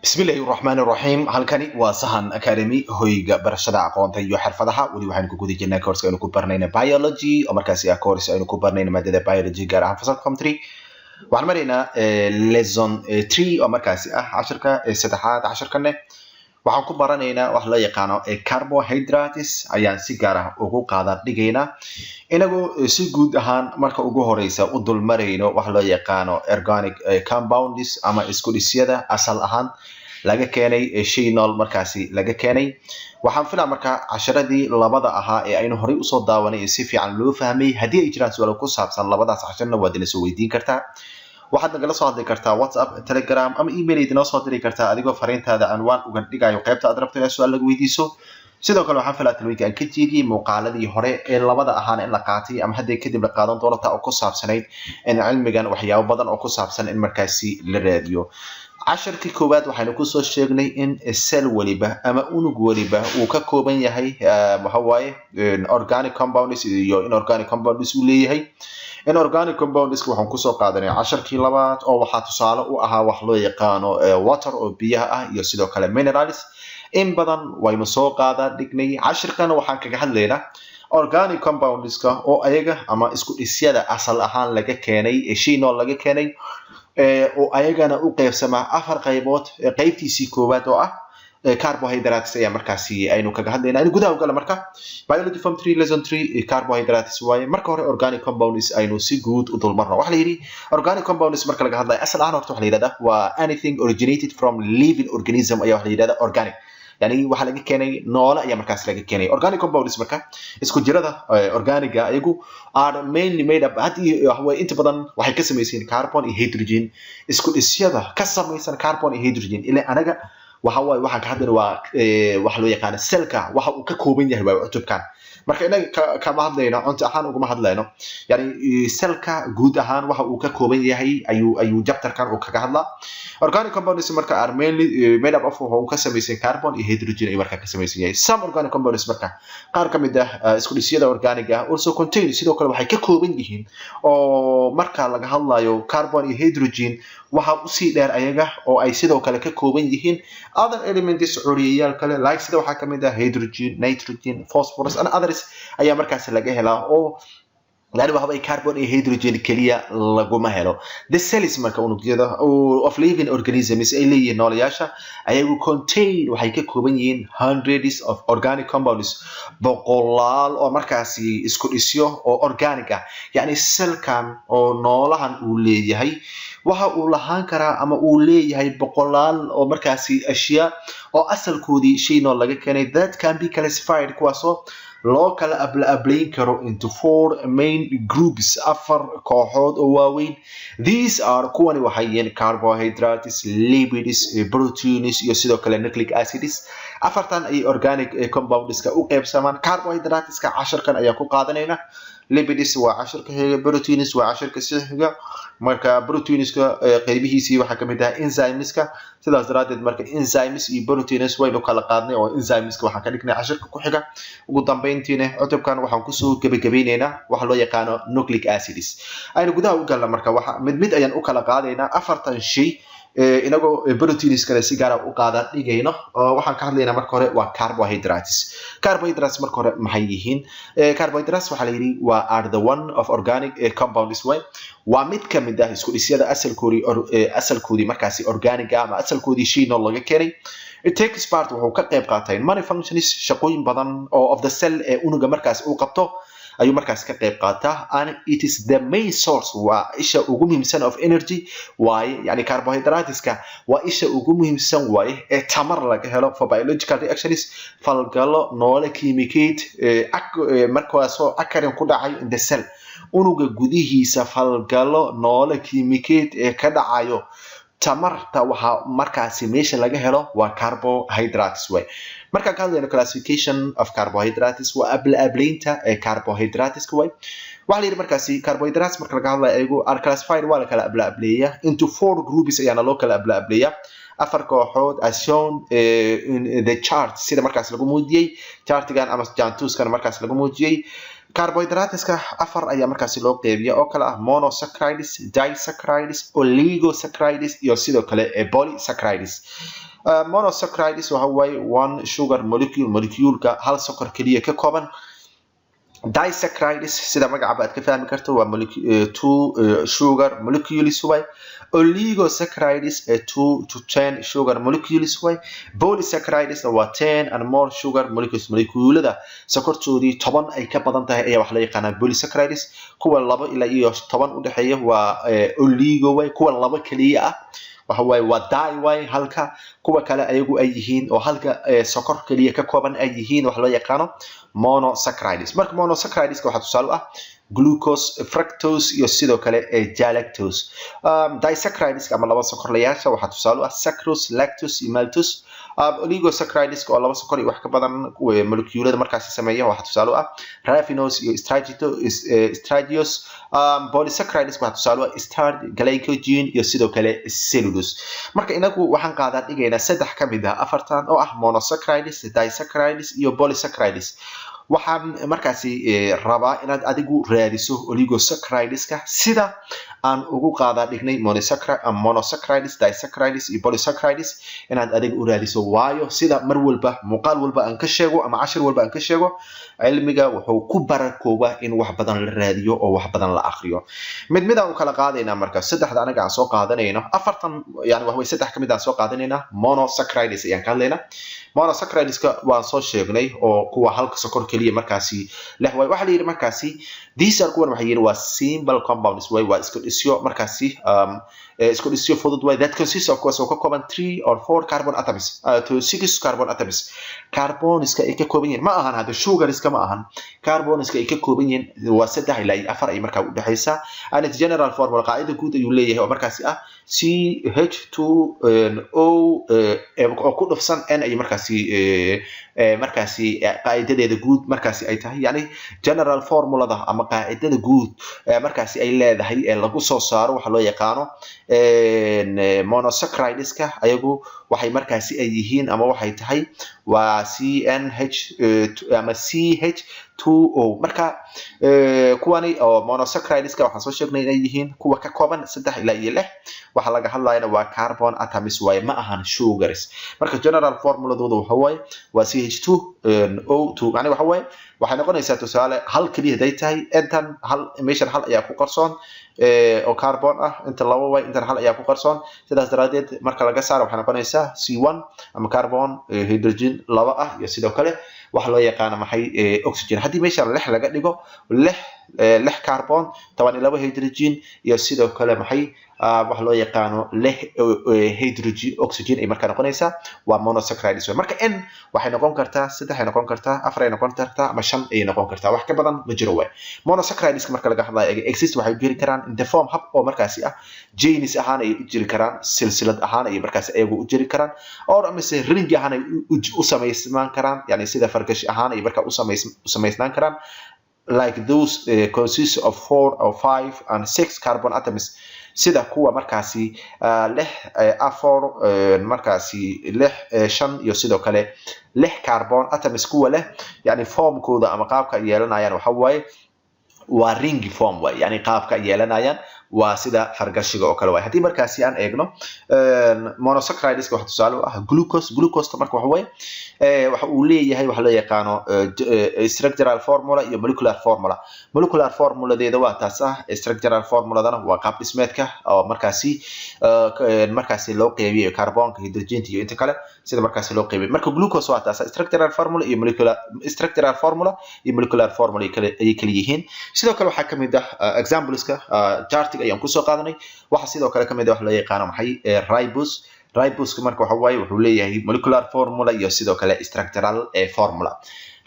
بسم الله الرحمن الرحيم halkani waa sahan academy hoyga barashada aqoonta iyo xirfadaha wali waxaan ku guda jirnaa course aynu ku barnayna biology oo markaasi ah course aynu ku barnayna maadada biology gaar ahaan fasalka form 3 waxaan maraynaa lesson 3 oo markaasi ah casharka saddexaad casharkane waxaan ku baranaynaa wax loo yaqaano carbohydrates ayaan si gaar ah ugu qaadan dhigaynaa inagu si guud ahaan marka ugu horeysa u dul marayno wax loo yaqaano organic compounds ama isku dhisyada asal ahaan laga keenay shay nool markaasi laga keenay waxaan filaa marka casharadii labada ahaa ee aynu horey usoo daawanay si fiican loo fahmay hadii ay jiraan su'aalo ku saabsan labadaas casharna waad ina soo weydiin kartaa waxaad nagala soo hadli kartaa WhatsApp Telegram ama email idin soo diri kartaa adigoo fariintaada anwaan uga dhigayo qaybta aad rabto inaad su'aal lagu weydiiso sidoo kale waxaan filaa talooyinka aan ka jeediyay muuqaaladii hore ee labada ahaan in la qaatay ama hadda kadib la qaadan doono taa oo ku saabsanayd in cilmigan waxyaabo badan oo ku saabsan in markaasi la raadiyo casharkii koowaad waxaynu ku soo sheegnay in cell waliba ama unug waliba uu ka kooban yahay waxa waaye organic compounds iyo inorganic compounds uu leeyahay inorganic compounds waxaan ku soo qaadanay casharkii labaad oo waxa tusaale u ahaa wax loo yaqaano water oo biyaha ah iyo sidoo kale minerals in badan waynu soo qaadan dhignay casharkana waxaan kaga hadlaynaa organic compounds oo ayaga ama isku dhisyada asal ahaan laga keenay shay nool laga keenay oo ayagana u qaybsama afar qaybood qaybtiisii koowaad oo ah carbohydrates ayaa markaasi aynu kaga hadlaynaa in gudaha gala marka biology form 3 lesson 3 carbohydrates waaye marka hore organic compounds aynu si guud u dulmarno waxa la yiri organic compounds marka laga hadlayo asal ahaan horta waxa la yiraahdaa waa anything originated from living organism ayaa waxa la yiraahdaa organic yani waxa laga keenay noole ayaa markaas laga keenay organic compounds marka isku jirada organiga ayagu are mainly made up inta badan waxay ka samaysan carbon iyo hydrogen isku dhisyada ka samaysan carbon iyo hydrogen ilaa anaga waxa waxaan ka hadlaynaa waa waxa loo yaqaan cellka waxa uu ka kooban yahay waa cutubkan marka inaga kama hadlayno cunto ahaan uguma hadlayno yani cellka guud ahaan waxa uu ka kooban yahay ayuu chapterkan uu kaga hadlaa organic compounds marka are mainly made up of waxa uu ka samaysan carbon iyo hydrogen ay marka ka samaysan yahay some organic compounds marka qaar kamid ah isku dhisyada organic ah also contain sidoo kale waxay ka kooban yihiin oo marka laga hadlayo carbon iyo hydrogen waxa u sii dheer ayaga oo ay sidoo kale ka kooban yihiin other elements curiyaal kale like sida waxa kamid ah hydrogen nitrogen phosphorus and others ayaa markaas laga helaa oo yani waxa ay carbon iyo hydrogen kaliya laguma helo the cells marka unugyada of living organisms ay leeyihiin nooleyaasha ayagu contain waxay ka kooban yihiin hundreds of organic compounds boqolaal oo markaasi isku dhisyo oo organic ah yani cellkan oo noolahan uu leeyahay waxa uu lahaan karaa ama uu leeyahay boqolaal oo markaasi ashyaa oo asalkoodii shay nool laga keenay that can be classified kuwaasoo loo kala ablayn karo into four main groups afar kooxood oo waaweyn these are kuwani waxay yihiin carbohydrates lipids proteins iyo sidoo kale nucleic acids afartan ay organic compounds ka u qaybsamaan carbohydrates ka casharkan ayaa ku qaadanayna lipids waa casharka xiga proteins waa casharka xiga marka proteinska qaybihiisii waxa kamid ah enzymeska sidaas daraadeed marka enzymes iyo proteins way loo kala qaadnay oo enzymeska waxa ka dhignay casharka ku xiga ugu dambeyntiina cutubkan waxaan ku soo gabagabeynaynaa waxa loo yaqaan nucleic acids aynu gudaha u galna marka waxa mid ayaan u kala qaadaynaa afartan shay inago proteins kale si gaar ah u qaadan dhigayno waxaan ka hadlaynaa marka hore waa carbohydrates marka hore maxay yihiin carbohydrates waxa la yiri waa are the one of organic compounds way waa mid kamid ah isku dhisyada asalkoodii markaasi organic ama asalkoodii shay nool laga keenay it takes part wuxuu ka qayb qaatay many functions shaqooyin badan oo of the cell ee unuga markaas uu qabto ayuu markaas ka qayb qaataa and it is the main source waa isha ugu muhiimsan of energy waaye yani carbohydrateska waa isha ugu muhiimsan waaye ee tamar laga helo for biological reactions falgalo noole kiimikeed markaasoo akarin ku dhacay in the cell unuga gudihiisa falgalo noole kiimikeed ee ka dhacayo tamarta waxa markaasi meesha laga helo waa carbohydrates way marka ka hadlayno classification of carbohydrates waa ablaynta carbohydrates way waxa la yiri markaasi carbohydrates marka laga hadlayo ayagu are classified waa la kala ableeyaa into four groups ayaana loo kala ableeyaa afar kooxood as shown in the chart sida markaas lagu muujiyay chartigan ama jantuskan markaas lagu muujiyay carbohydrateska afar ayaa markaasi loo qeybiyaa oo kala ah monosaccharides disaccharides oligosaccharides iyo sidoo kale polysaccharides monosaccharides waxa way one sugar molecule hal sokor kaliya ka kooban disaccharides sida magaca aad ka fahmi karto waa two sugar molecules way oligosaccharides 2 to 10 sugar molecules way polysaccharides waa 10 and more sugar moleculada sokortoodii 10 ay ka badan tahay ayaa wax la yaqaan polysaccharides kuwa 2 ilaa iyo 10 u dhaxeeya waa oligo way kuwa 2 kaliya ah waxa way waa di way halka kuwa kale ayagu ay yihiin oo halka sokor kaliya ka kooban ay yihiin wax loo yaqaan monosaccharides marka monosaccharides waxa tusaale ah glucose fructose iyo sidoo kale galactose disaccharides ama laba sokorlayaasha waxa tusaale ah sucrose lactose iyo maltose oligosaccharides oo laba sokor iyo wax ka badan moleculada markaas sameeya waxa tusaale ah raffinose iyo stragiose polysaccharides waxa tusaale ah starch glycogen iyo sidoo kale cellulose marka inagu waxaan qaadan dhigaynaa saddex kamid ah afartan oo ah monosaccharides disaccharides iyo polysaccharides waxaan markaasi rabaa inaad adigu raadiso oligosaccharideska sida aan ugu qaada dhignay monosaccharides disaccharides iyo polysaccharides inaad adigu u raadiso waayo sida mar walba muuqaal walba aan ka sheego ama cashir walba aan ka sheego cilmiga wuxuu ku barakooba in wax badan la raadiyo oo wax badan la akhriyo mid aan kala qaadayna marka saddexda anaga aan soo qaadanayno afartan yani wax way saddex kamid aan soo qaadanayna monosaccharides ayaan ka hadlaynaa monosaccharideska waan soo sheegnay oo kuwa halka sokor kaliya markaasi leh way waxa la yiri markaasi these are kuwan waxa yiri waa simple compounds way waa isku dhisyo markaasi isku dhisyo fudud way that consists of course ka kooban 3 or 4 carbon atoms to 6 carbon atoms carboniska ay ka kooban yihiin ma ahan hada sugariska ma ahan carboniska ay ka kooban yihiin waa 3 ilaa 4 ay markaa u dhaxaysa and its general formula qaacida guud ayuu leeyahay oo markaasi ah CH2O oo ku dhufsan N ay markaasi qaacidadeeda guud markaasi ay tahay yani general formulada ama qaacidada guud markaasi ay leedahay ee lagu soo saaro waxa loo yaqaano monosaccharideska ayagu waxay markaasi ay yihiin ama waxay tahay waa CNH ama CH2O marka kuwani oo monosaccharideska waxaan soo sheegnay inay yihiin kuwa ka kooban 3 ilaa 6 waxa laga hadlayna waa carbon atoms way ma ahan sugars marka general formuladooda waxa way waa CH2O2 yani waxa way waxay noqonaysaa tusaale hal kaliya haday tahay intan hal meeshan hal ayaa ku qarsoon oo carbon ah inta laba way inta hal ayaa ku qarsoon sidaas daraadeed marka laga saaro waxay noqonaysaa C1 ama carbon hydrogen laba ah iyo sidoo kale waxa loo yaqaan maxay oxygen hadii meeshan lix laga dhigo lix carbon 12 hydrogen iyo sidoo kale maxay waxa loo yaqaano hydrogen oxygen ay markaa noqonaysaa waa monosaccharides marka n waxay noqon kartaa 3 ay noqon kartaa 4 ay noqon kartaa ama 5 ay noqon kartaa wax ka badan ma jiro way monosaccharides marka laga hadlayo exist waxay jiri karaan in the form hab oo markaasi ah genus ahaan ay jiri karaan silsilad ahaan ay markaasi ayagu u jiri karaan or ama se ring ahaan ay u sameysmaan karaan yani sida fargash ahaan ay markaa u sameysnaan karaan like those consists of 4 or 5 and 6 carbon atoms sida kuwa markaasi leh 4 markaasi leh 5 iyo sidoo kale leh carbon atoms kuwa leh yani formkooda ama qaabka yeelanayaan waxa waaye waa ring form way yani qaabka yeelanayaan waa sida fargashiga oo kale way hadii markaasi aan eegno monosaccharides waxa tusaale ah glucose marka waxa way waxa uu leeyahay waxa loo yaqaano structural formula iyo molecular formuladeeda waa taas ah structural formuladana waa qaab dhismeedka oo markaasi loo qeybiyo carbonka hydrogen iyo inta kale sida markaasi loo qeybiyo marka glucose waa taas structural formula iyo molecular formula ay kala yihiin sidoo kale waxa kamid ah exampleska chart ayaan ku soo qaadanay waxa sidoo kale kamid ah wax loo yaqaan maxay ribose marka waxa way wuxuu leeyahay molecular formula iyo sidoo kale structural formula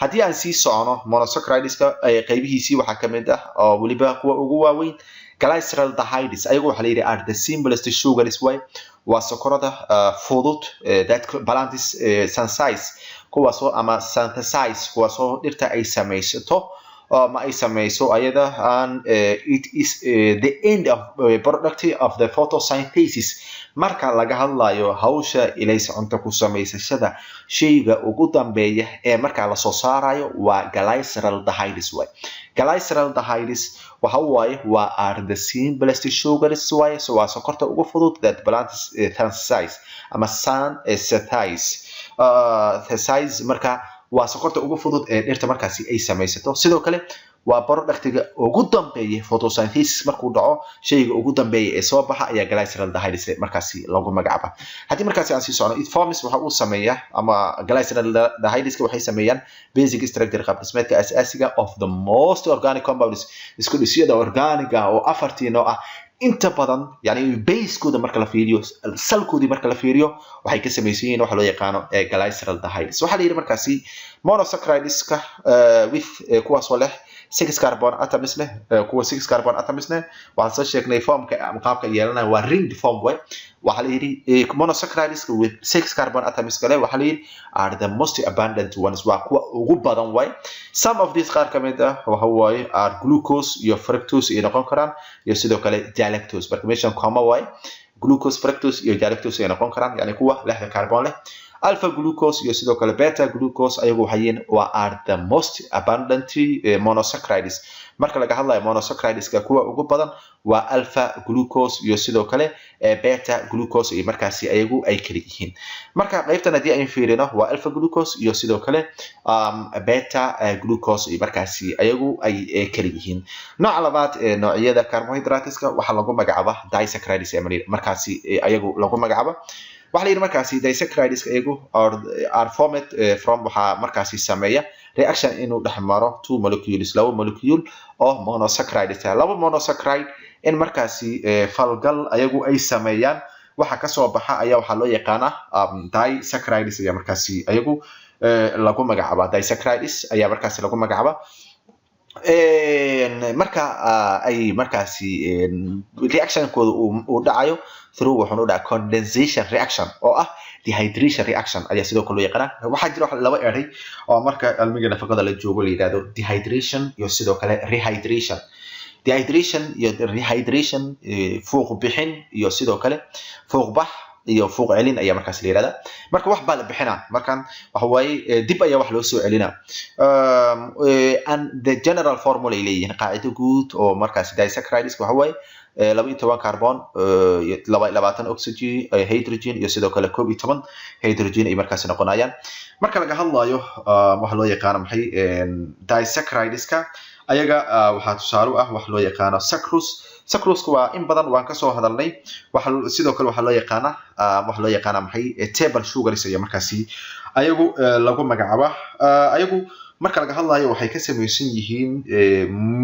hadii aan sii socono monosaccharideska qaybihiisii waxa kamid ah oo waliba kuwa ugu waaweyn glyceraldehydes ayagu waxa la yiraahdaa are the simplest sugars way waa sokorada fudud that balances synthesize kuwaasoo ama synthesize kuwaasoo dhirta ay samaysato ma ay samayso ayada and it is the end of product of the photosynthesis marka laga hadlayo hawsha ilaysa cunto ku samaysashada shayga ugu dambeeya ee marka la soo saarayo waa glyceraldehydes way glyceraldehydes waxa waaye waa are the simplest sugars waaye so waa sokorta ugu fudud that plants synthesize ama synthesize marka waa sokorta ugu fudud ee dhirta markaasi ay samaysato sidoo kale waa productiga ugu dambeeyay photosynthesis markuu dhaco shayga ugu dambeeyay ee soo baxa ayaa glyceraldehyde markaasi lagu magacaaba hadii markaasi aan sii socno it forms waxa uu sameeyaa ama glyceraldehyde waxay sameeyaan basic structure qaab dhismeedka asaasiga of the most organic compounds isku dhisyada organiga oo afartii nooc ah inta badan yani base-kooda marka la fiiriyo salkoodii marka la fiiriyo waxay ka samaysan yihiin waxa loo yaqaano glyceraldehydes waxa la yiri markaasi monosaccharideska with kuwaas oo leh 6 carbon atoms leh kuwa 6 carbon atoms leh waxaan soo sheegnay formka qaabka yeelanaya waa ringed form way waxa la yiri monosaccharides with 6 carbon atoms kale waxa la yiri are the most abundant ones waa kuwa ugu badan way some of these qaar kamid ah waxa way are glucose iyo fructose ay noqon karaan iyo sidoo kale galactose marka meeshan comma way glucose fructose iyo galactose ay noqon karaan yani kuwa leh carbon leh alpha glucose iyo sidoo kale beta glucose ayagu waxayeen waa are the most abundant monosaccharides marka laga hadlayo monosaccharideska kuwa ugu badan waa alpha glucose iyo sidoo kale beta glucose iyo markaasi ayagu ay kala yihiin marka qaybtan hadii ay fiirino waa alpha glucose iyo sidoo kale beta glucose iyo markaasi ayagu ay kala yihiin nooca labaad noocyada carbohydrateska waxa lagu magacaabaa disaccharides markaasi ayagu lagu magacaabo waxa la yiri markaasi disaccharides ayagu are formed from waxa markaasi sameeya reaction inuu dhaxmaro two molecules laba molecule oo monosaccharides laba monosaccharide in markaasi falgal ayagu ay sameeyaan waxa ka soo baxa ayaa waxa loo yaqaana disaccharides ayaa markaasi ayagu lagu magacaabaa disaccharides ayaa markaasi lagu magacaabaa marka ay markaasi reaction kooda uu dhacayo through wuxuu dhaca condensation reaction oo ah dehydration reaction ayaa sidoo kale loo yaqaan waxa jira laba eray oo marka cilmiga nafaqada la joogo la yiraahdo dehydration iyo sidoo kale rehydration dehydration iyo rehydration fuuq bixin iyo sidoo kale fuuq bax iyo fuuq celin ayaa markaas la yiraahdaa marka wax baa la bixinaa markan waxa waaye dib ayaa wax loo soo celinaa and the general formula ay leeyihiin qaacido guud oo markaas disaccharides waxa waaye 12 carbon 20 oxygen hydrogen iyo sidoo kale 11 hydrogen ay markaas noqonayaan marka laga hadlayo waxa loo yaqaan maxay disaccharideska ayaga waxa tusaale ah wax loo yaqaan sucrose waa in badan waan ka soo hadalnay waxa sidoo kale waxa loo yaqaan wax loo yaqaan maxay table sugars ayaa markaasi ayagu lagu magacaaba ayagu marka laga hadlayo waxay ka samaysan yihiin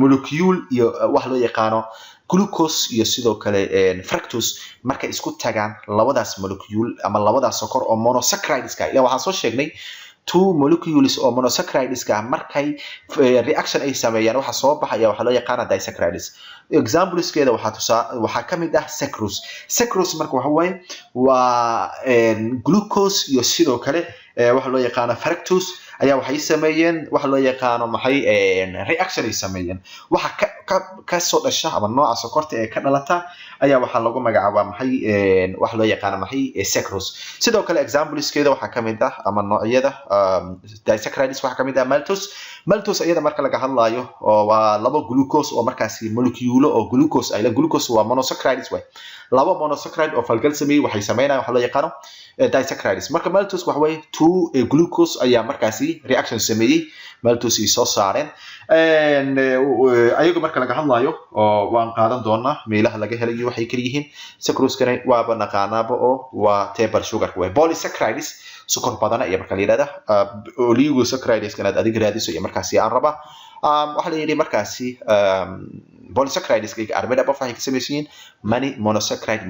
molecule iyo wax loo yaqaan glucose iyo sidoo kale fructose marka isku tagaan labadaas molecule ama labadaas sokor oo monosaccharideska ilaa waxaan soo sheegnay two molecules oo monosaccharideska markay reaction ay sameeyaan waxa soo baxaya waxa loo yaqaan disaccharides exampleskeeda waxa kamid ah sucrose marka waxa way waa glucose iyo sidoo kale waxa loo yaqaan fructose ayaa waxay sameeyeen waxa loo yaqaan maxay reaction ay sameeyeen waxa ka soo dhasha ama nooca sokorta ee ka dhalata ayaa waxa lagu magacaabaa maxay waxa loo yaqaan maxay sucrose sidoo kale exampleskeeda waxa kamid ah ama noocyada disaccharides waxa kamid ah maltose iyada marka laga hadlayo oo waa laba glucose oo markaasi molecule oo glucose ay la glucose waa monosaccharides way laba monosaccharide oo falgal sameeyay waxay sameeyaan waxa loo yaqaan disaccharides marka maltose waxa way two glucose ayaa markaasi reaction sameeyay maltose ay soo saareen ayagu marka laga hadlayo oo waan qaadan doonaa meelaha laga helayo waxay kala yihiin sucrose kana waa naqaanaaba oo waa table sugar way polysaccharides sukor badan ayaa marka la yiraahdaa oligosaccharides kana adiga raadiso iyo markaasi aan raba waxa la yiri markaasi polysaccharides are made up of ka samaysan many monosaccharide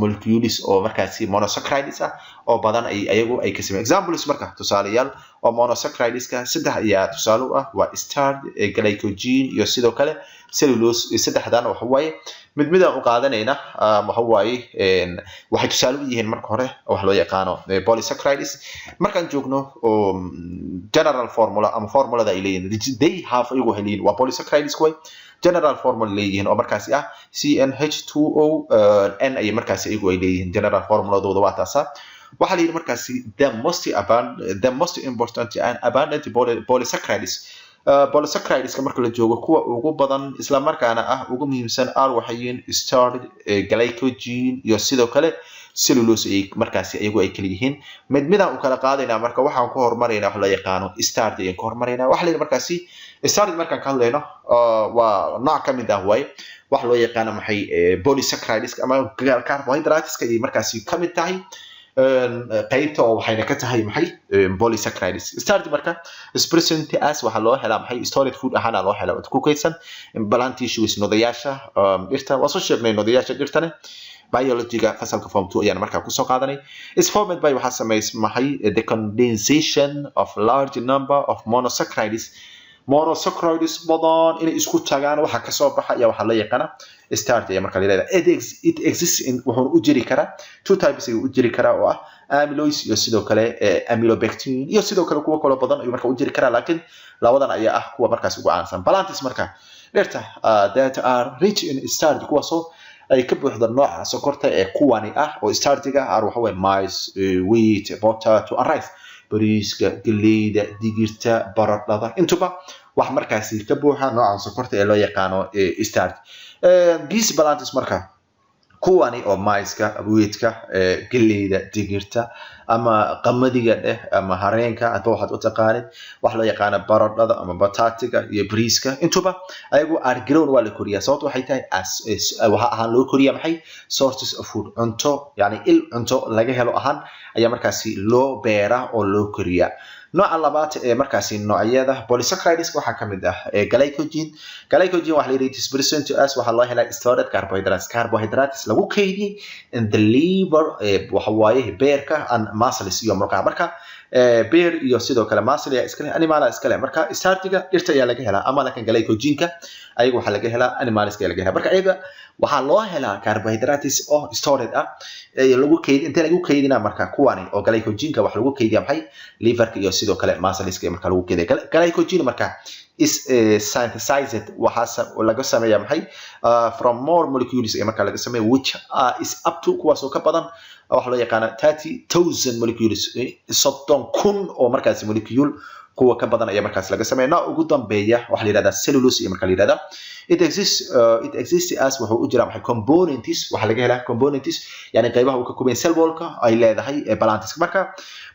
molecules oo markaasi monosaccharides ah oo badan ayagu ay ka sameeyaan examples marka tusaalayaal oo monosaccharideska saddex ayaa tusaale ah waa starch glycogen iyo sidoo kale cellulose saddexdan waxa waaye mid u qaadanayna waxa waaye waxay tusaale u yihiin marka hore wax loo yaqaano polysaccharides markaan joogno general formula ama formulada ay leeyihiin they have ayagu heliin waa polysaccharides way general formula leeyihiin oo markaasi ah CnH2O N ay markaasi ayagu ay leeyihiin general formuladooda waa taasa waxa la yiri markaasi the most important and abundant polysaccharides polysaccharides marka la joogo kuwa ugu badan isla markaana ah ugu muhiimsan waxay starch glycogen iyo sidoo kale cellulose ay markaasi ayagu ay kala yihiin midaan u kala qaadayna marka waxaan ku hormarayna wax la yaqaano starch ayaan ku hormarayna wax la markaasi starch markaan ka hadlayno waa nooc ka mid ah way wax loo yaqaano maxay polysaccharides ama carbohydrates ay markaasi ka mid tahay qaybta oo waxayna ka tahay maxay polysaccharides starch marka is present as waxa loo helaa maxay stored food ahaan loo helaa ku kaydsan plant tissues nodayaasha dhirta waa soo sheegnay nodayaasha dhirtana biology-ga fasalka form 2 ayaan markaa ku soo qaadanay is formed by waxa sameys maxay the condensation of large number of monosaccharides badan inay isku tagaan waxa ka soo baxaya waxa la yaqaan starch ayaa markaa leedahay it exists in wuxuu u jiri karaa two types ayuu u jiri karaa oo ah amylose iyo sidoo kale amylobactin iyo sidoo kale kuwa kale badan ayuu markaa u jiri karaa laakiin labadan ayaa ah kuwa markaas ugu caansan plants markaa dhirta that are rich in starch kuwa soo ay ka buuxda nooca sokorta ee kuwani ah oo starchiga waxa weeye maize wheat potato and rice bariiska galleyda digirta baradhada intuba wax markaasi ka buuxa nooca sokorta ee loo yaqaano starch these plants marka kuwani oo maize-ka wheat-ka galleyda digirta ama qamadiga ama hareenka hadba waxaad u taqaanid wax loo yaqaan baradhada ama batatiga iyo bariiska intuba ayagu are grown waa la koriyaa sababtu waxay tahay waxa ahaan loo koriyaa maxay sources of food cunto yani il cunto laga helo ahaan ayaa markaasi loo beeraa oo loo koriyaa nooca labaad ee markaasi noocyada polysaccharides waxa kamid ah glycogen waxa la yiraahdaa present as waxa loo helaa stored carbohydrates lagu kaydiyay in the liver waxa waaye beerka and muscles iyo marka beer iyo sidoo kale muscle ya iskale animal iskale marka starchiga dhirta ayaa laga helaa ama laakiin glycogenka ayagu waxa laga helaa animalska laga helaa marka ayaga waxa loo helaa carbohydrates oo stored ah lagu kaydin inta lagu kaydina marka kuwani oo glycogenka wax lagu kaydiyaa maxay liverka iyo sidoo kale muscleska marka lagu kaydiyo glycogen marka is synthesized waxa laga sameeyaa maxay from more molecules ee marka laga sameeyo which is up to kuwaas oo ka badan waxa loo yaqaan 30,000 molecules 30,000 oo markaas molecule kuwa ka badan ayaa markaas laga sameeyaa ugu dambeeya waxa la yiraahdaa cellulose marka la yiraahdaa it exists as wuxuu u jiraa maxay components waxa laga helaa components yani qaybaha uu ka kooban cell wall-ka ay leedahay plants marka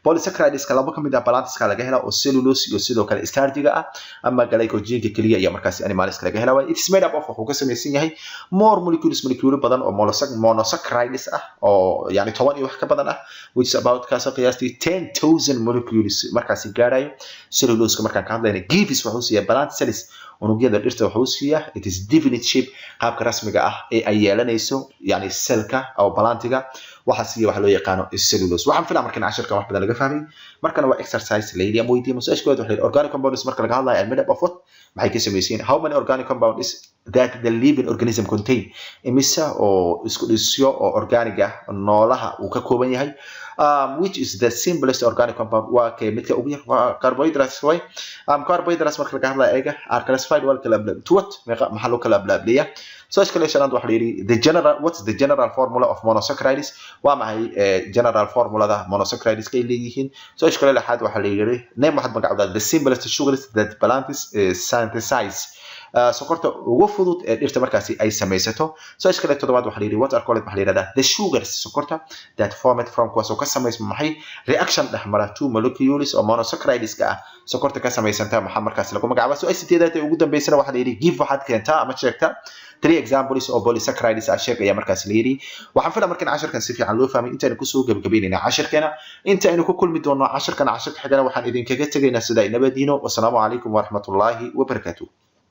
polysaccharides laba kamid ah plants laga helaa oo cellulose iyo sidoo kale starchiga ah ama glycogen kaliya ayaa markaas animals laga helaa it is made up of wuxuu ka samaysan yahay more molecules badan oo monosaccharides ah oo yani 10 iyo wax ka badan ah which is about kaas qiyaastii 10,000 molecules markaas gaarayo cellulose marka ka hadlayna gives wuxuu siiyaa plant cells unugyada dhirta wuxuu siiyaa it is definite shape qaabka rasmiga ah ee ay yeelanayso yani cellka oo plantiga waxa siiya waxa loo yaqaan cellulose waxaan filayaa markan casharka wax badan laga fahmay markana waa exercise leeyahay ama weydiin mas'aashkooda waxa organic compounds marka laga hadlayo made up of what maxay ka sameeyeen how many organic compounds that the living organism contain imisa oo isku dhisyo oo organic ah noolaha uu ka kooban yahay which is the simplest organic compound waa ka midka ugu yar carbohydrates way carbohydrates marka laga hadlayo ayaga are classified wal kala blab to what maxaa loo kala blaabliya so iskale shanaad waxa la yiri what's the general formula of monosaccharides waa maxay general formulada monosaccharides kay leeyihiin so iskale lixaad waxa la yiri name waxad magacawda the simplest sugars that plants synthesize sokorta ugu fudud ee dhirta markaasi ay samaysato so iskale toddobaad waxa la yiri what are called waxa la yiraahdaa the sugars sokorta that formed from kuwaas oo ka samaysma maxay reaction dhexmara two molecules oo monosaccharides ka ah sokorta ka samaysanta maxaa markaasi lagu magacaabo so ay sideedaad ugu dambeysana waxa la yiri give waxaad keentaa ama sheegta three examples of polysaccharides ah sheeg ayaa markaasi la yiri waxaan filayaa markan casharkan si fiican loo fahmay inta aynu ku soo gabagabeynayna casharkeena inta aynu ku kulmi doono casharkan xigana waxaan idinkaga tagaynaa sida nabadiino wassalaamu calaykum wa rahmatullaahi wa barakaatuh